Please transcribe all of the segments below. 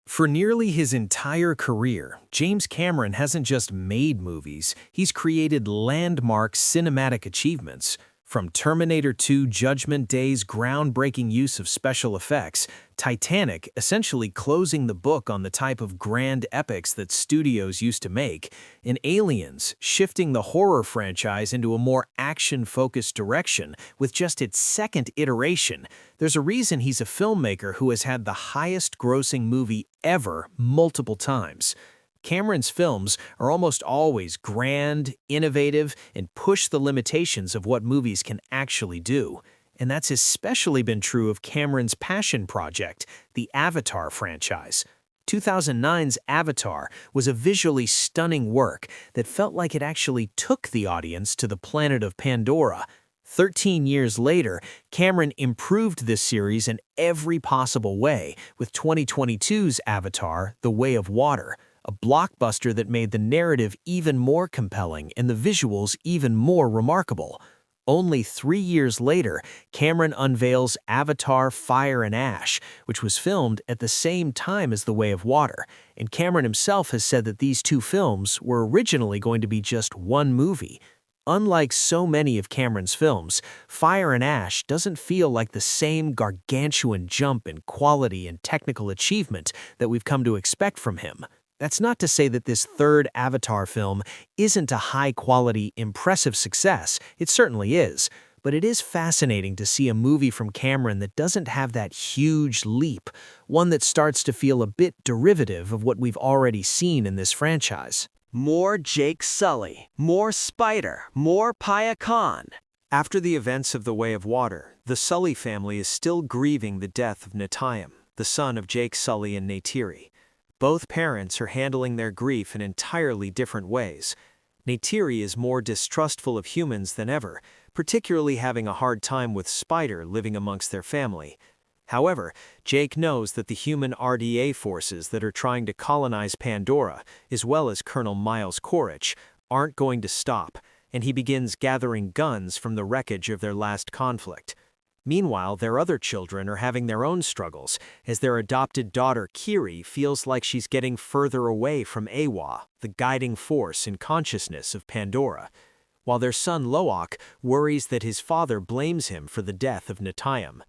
For nearly his entire career, James Cameron hasn't just made movies, he's created landmark cinematic achievements. From Terminator 2 Judgment Day's groundbreaking use of special effects, Titanic essentially closing the book on the type of grand epics that studios used to make, and Aliens shifting the horror franchise into a more action-focused direction with just its second iteration. There's a reason he's a filmmaker who has had the highest-grossing movie ever multiple times. Cameron's films are almost always grand, innovative, and push the limitations of what movies can actually do. And that's especially been true of Cameron's passion project, the Avatar franchise. 2009's Avatar was a visually stunning work that felt like it actually took the audience to the planet of Pandora. 13 years later, Cameron improved this series in every possible way with 2022's Avatar, The Way of Water, a blockbuster that made the narrative even more compelling and the visuals even more remarkable. Only 3 years later, Cameron unveils Avatar: Fire and Ash, which was filmed at the same time as The Way of Water, and Cameron himself has said that these two films were originally going to be just one movie. Unlike so many of Cameron's films, Fire and Ash doesn't feel like the same gargantuan jump in quality and technical achievement that we've come to expect from him. That's not to say that this third Avatar film isn't a high-quality, impressive success. It certainly is. But it is fascinating to see a movie from Cameron that doesn't have that huge leap, one that starts to feel a bit derivative of what we've already seen in this franchise. More Jake Sully, more Spider, more Paya Khan. After the events of The Way of Water, the Sully family is still grieving the death of Neteyam, the son of Jake Sully and Neytiri. Both parents are handling their grief in entirely different ways. Neytiri is more distrustful of humans than ever, particularly having a hard time with Spider living amongst their family. However, Jake knows that the human RDA forces that are trying to colonize Pandora, as well as Colonel Miles Quaritch, aren't going to stop, and he begins gathering guns from the wreckage of their last conflict. Meanwhile, their other children are having their own struggles, as their adopted daughter Kiri feels like she's getting further away from Awa, the guiding force and consciousness of Pandora, while their son Loak worries that his father blames him for the death of Neteyam.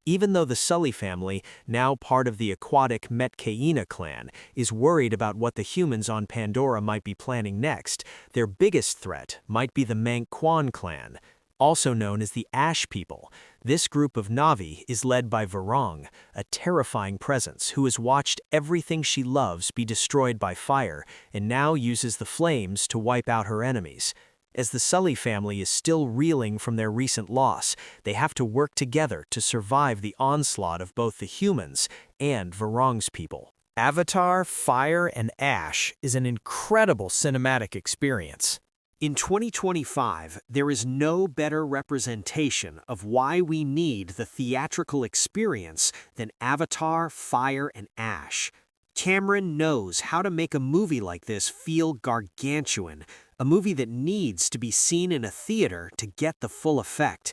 Even though the Sully family, now part of the aquatic Metkayina clan, is worried about what the humans on Pandora might be planning next, their biggest threat might be the Mangkwan clan, also known as the Ash People. This group of Na'vi is led by Varang, a terrifying presence who has watched everything she loves be destroyed by fire and now uses the flames to wipe out her enemies. As the Sully family is still reeling from their recent loss, they have to work together to survive the onslaught of both the humans and Varang's people. Avatar: Fire and Ash is an incredible cinematic experience. In 2025, there is no better representation of why we need the theatrical experience than Avatar: Fire and Ash. Cameron knows how to make a movie like this feel gargantuan, a movie that needs to be seen in a theater to get the full effect.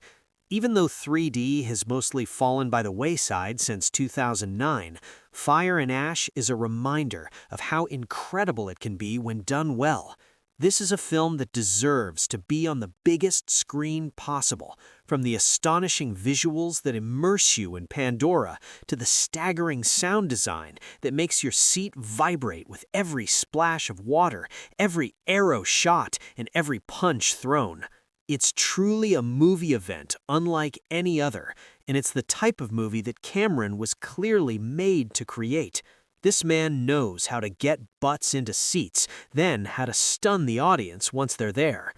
Even though 3D has mostly fallen by the wayside since 2009, Fire and Ash is a reminder of how incredible it can be when done well. This is a film that deserves to be on the biggest screen possible, from the astonishing visuals that immerse you in Pandora to the staggering sound design that makes your seat vibrate with every splash of water, every arrow shot, and every punch thrown. It's truly a movie event unlike any other, and it's the type of movie that Cameron was clearly made to create. This man knows how to get butts into seats, then how to stun the audience once they're there.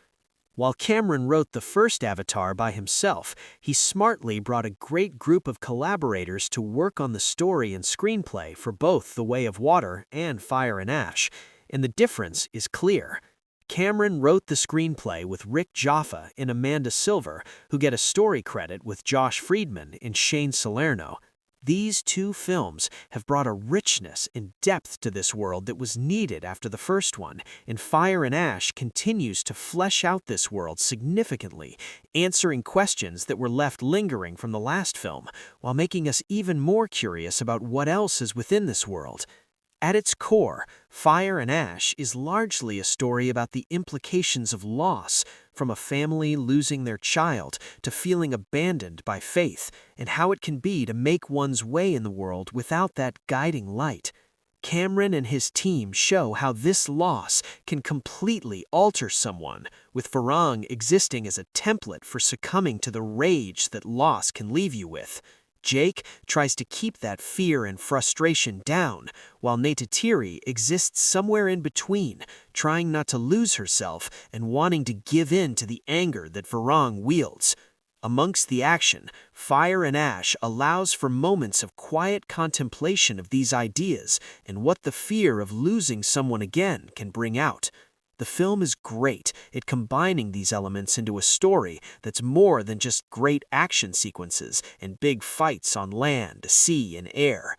While Cameron wrote the first Avatar by himself, he smartly brought a great group of collaborators to work on the story and screenplay for both The Way of Water and Fire and Ash, and the difference is clear. Cameron wrote the screenplay with Rick Jaffa and Amanda Silver, who get a story credit with Josh Friedman and Shane Salerno. These two films have brought a richness and depth to this world that was needed after the first one, and Fire and Ash continues to flesh out this world significantly, answering questions that were left lingering from the last film, while making us even more curious about what else is within this world. At its core, Fire and Ash is largely a story about the implications of loss, from a family losing their child to feeling abandoned by faith, and how it can be to make one's way in the world without that guiding light. Cameron and his team show how this loss can completely alter someone, with Varang existing as a template for succumbing to the rage that loss can leave you with. Jake tries to keep that fear and frustration down, while Neytiri exists somewhere in between, trying not to lose herself and wanting to give in to the anger that Varang wields. Amongst the action, Fire and Ash allows for moments of quiet contemplation of these ideas and what the fear of losing someone again can bring out. The film is great at combining these elements into a story that's more than just great action sequences and big fights on land, sea, and air.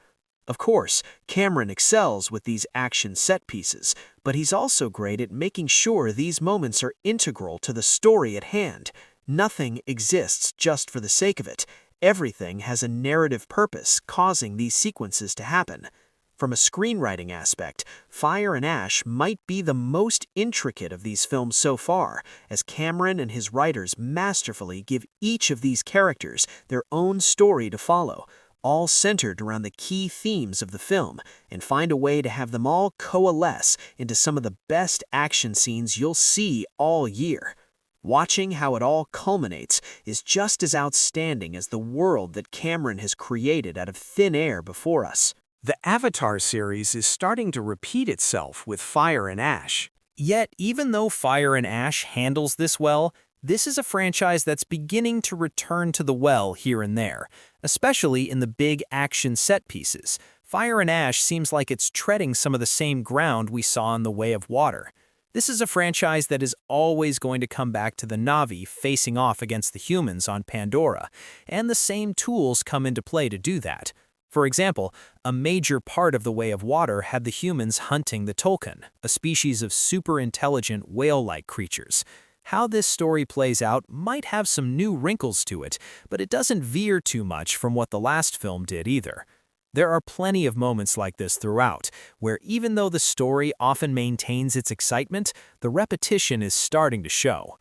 Of course, Cameron excels with these action set pieces, but he's also great at making sure these moments are integral to the story at hand. Nothing exists just for the sake of it. Everything has a narrative purpose causing these sequences to happen. From a screenwriting aspect, Fire and Ash might be the most intricate of these films so far, as Cameron and his writers masterfully give each of these characters their own story to follow, all centered around the key themes of the film, and find a way to have them all coalesce into some of the best action scenes you'll see all year. Watching how it all culminates is just as outstanding as the world that Cameron has created out of thin air before us. The Avatar series is starting to repeat itself with Fire and Ash. Yet, even though Fire and Ash handles this well, this is a franchise that's beginning to return to the well here and there, especially in the big action set pieces. Fire and Ash seems like it's treading some of the same ground we saw in The Way of Water. This is a franchise that is always going to come back to the Na'vi facing off against the humans on Pandora, and the same tools come into play to do that. For example, a major part of The Way of Water had the humans hunting the Tolkien, a species of super-intelligent whale-like creatures. How this story plays out might have some new wrinkles to it, but it doesn't veer too much from what the last film did either. There are plenty of moments like this throughout, where even though the story often maintains its excitement, the repetition is starting to show.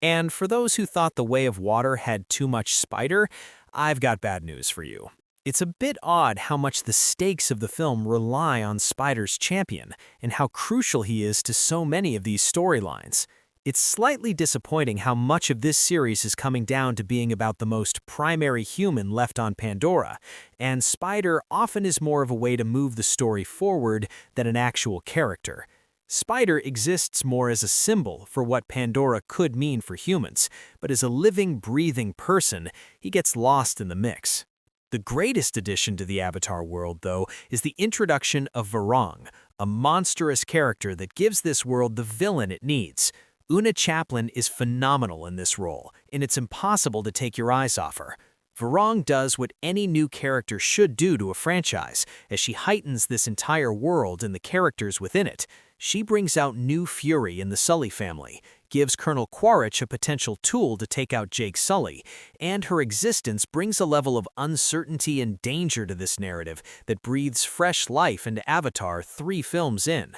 And for those who thought The Way of Water had too much Spider, I've got bad news for you. It's a bit odd how much the stakes of the film rely on Spider's champion, and how crucial he is to so many of these storylines. It's slightly disappointing how much of this series is coming down to being about the most primary human left on Pandora, and Spider often is more of a way to move the story forward than an actual character. Spider exists more as a symbol for what Pandora could mean for humans, but as a living, breathing person, he gets lost in the mix. The greatest addition to the Avatar world, though, is the introduction of Varang, a monstrous character that gives this world the villain it needs. Oona Chaplin is phenomenal in this role, and it's impossible to take your eyes off her. Varang does what any new character should do to a franchise, as she heightens this entire world and the characters within it. She brings out new fury in the Sully family, gives Colonel Quaritch a potential tool to take out Jake Sully, and her existence brings a level of uncertainty and danger to this narrative that breathes fresh life into Avatar 3 films in.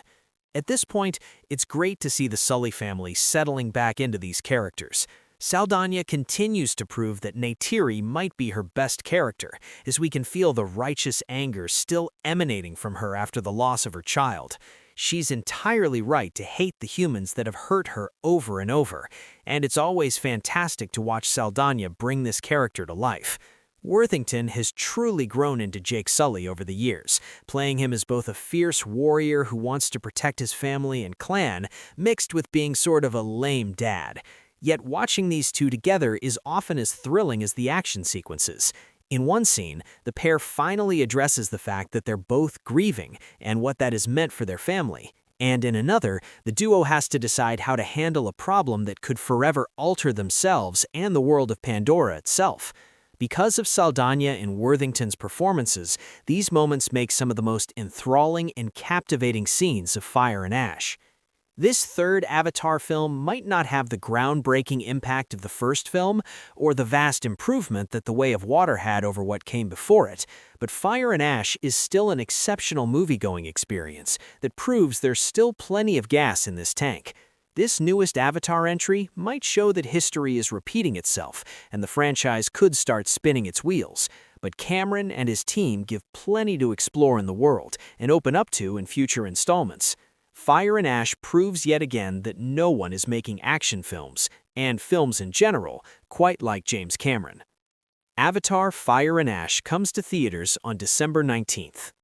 At this point, it's great to see the Sully family settling back into these characters. Saldaña continues to prove that Neytiri might be her best character, as we can feel the righteous anger still emanating from her after the loss of her child. She's entirely right to hate the humans that have hurt her over and over, and it's always fantastic to watch Saldaña bring this character to life. Worthington has truly grown into Jake Sully over the years, playing him as both a fierce warrior who wants to protect his family and clan, mixed with being sort of a lame dad. Yet watching these two together is often as thrilling as the action sequences. In one scene, the pair finally addresses the fact that they're both grieving and what that has meant for their family. And in another, the duo has to decide how to handle a problem that could forever alter themselves and the world of Pandora itself. Because of Saldaña and Worthington's performances, these moments make some of the most enthralling and captivating scenes of fire and ash. This third Avatar film might not have the groundbreaking impact of the first film or the vast improvement that The Way of Water had over what came before it, but Fire and Ash is still an exceptional movie-going experience that proves there's still plenty of gas in this tank. This newest Avatar entry might show that history is repeating itself and the franchise could start spinning its wheels, but Cameron and his team give plenty to explore in the world and open up to in future installments. Fire and Ash proves yet again that no one is making action films, and films in general, quite like James Cameron. Avatar: Fire and Ash comes to theaters on December 19th.